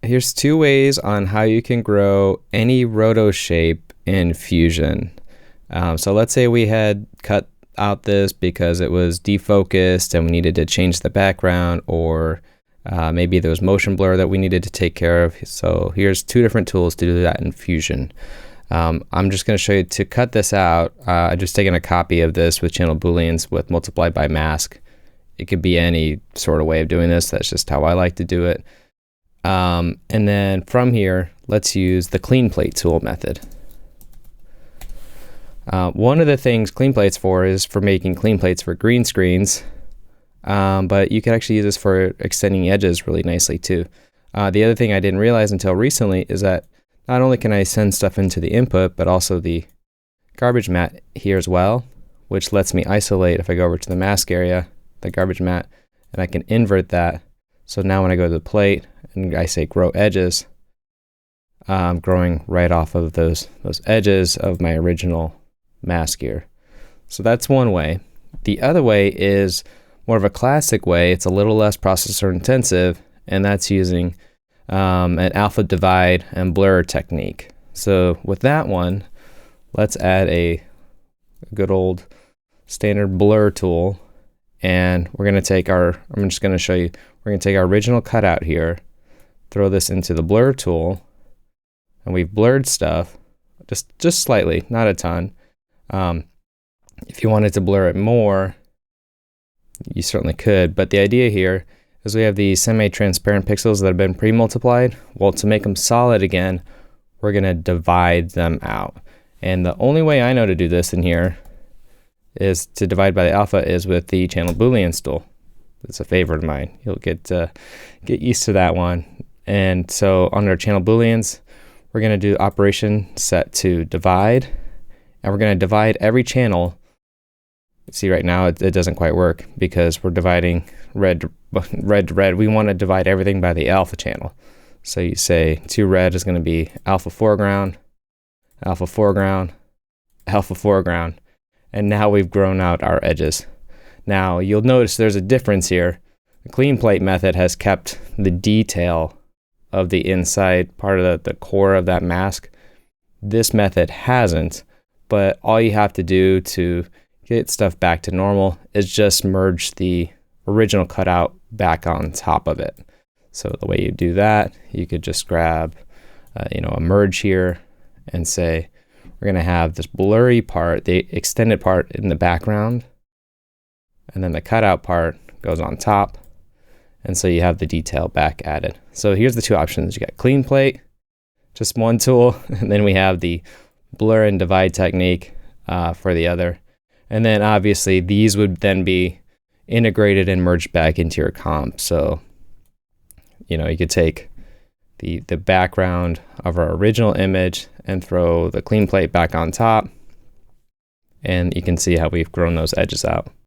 Here's two ways on how you can grow any roto shape in Fusion. So let's say we had cut out this because it was defocused and we needed to change the background, or maybe there was motion blur that we needed to take care of. So here's two different tools to do that in Fusion. I'm just going to show you to cut this out. I've just taken a copy of this with channel booleans with multiply by mask. It could be any sort of way of doing this. That's just how I like to do it. And then from here, let's use the clean plate tool method. One of the things clean plates for is for making clean plates for green screens, but you can actually use this for extending edges really nicely too. The other thing I didn't realize until recently is that not only can I send stuff into the input, but also the garbage mat here as well, which lets me isolate if I go over to the mask area, the garbage mat, and I can invert that. So now when I go to the plate and I say grow edges, I'm growing right off of those edges of my original mask here. So that's one way. The other way is more of a classic way. It's a little less processor intensive, and that's using an alpha divide and blur technique. So with that one, let's add a good old standard blur tool, and we're going to take I'm just going to show you, we're going to take our original cutout here, throw this into the blur tool, and we've blurred stuff just slightly, not a ton. If you wanted to blur it more, you certainly could, but the idea here is we have these semi-transparent pixels that have been pre-multiplied. Well, to make them solid again, we're going to divide them out. And the only way I know to do this in here is to divide by the alpha is with the channel booleans tool. It's a favorite of mine. You'll get used to that one. And so under channel booleans, we're going to do operation set to divide, and we're going to divide every channel. See, right now it doesn't quite work because we're dividing red to red. We want to divide everything by the alpha channel. So you say to red is going to be alpha foreground, alpha foreground, alpha foreground, and now we've grown out our edges. Now you'll notice there's a difference here. The clean plate method has kept the detail of the inside part of the core of that mask. This method hasn't, but all you have to do to get stuff back to normal is just merge the original cutout back on top of it. So the way you do that, you could just grab a merge here and say we're going to have this blurry part, the extended part in the background, and then the cutout part goes on top, and so you have the detail back added. So here's the two options. You got clean plate, just one tool, and then we have the blur and divide technique for the other. And then obviously these would then be integrated and merged back into your comp. So, you could take the background of our original image and throw the clean plate back on top, and you can see how we've grown those edges out.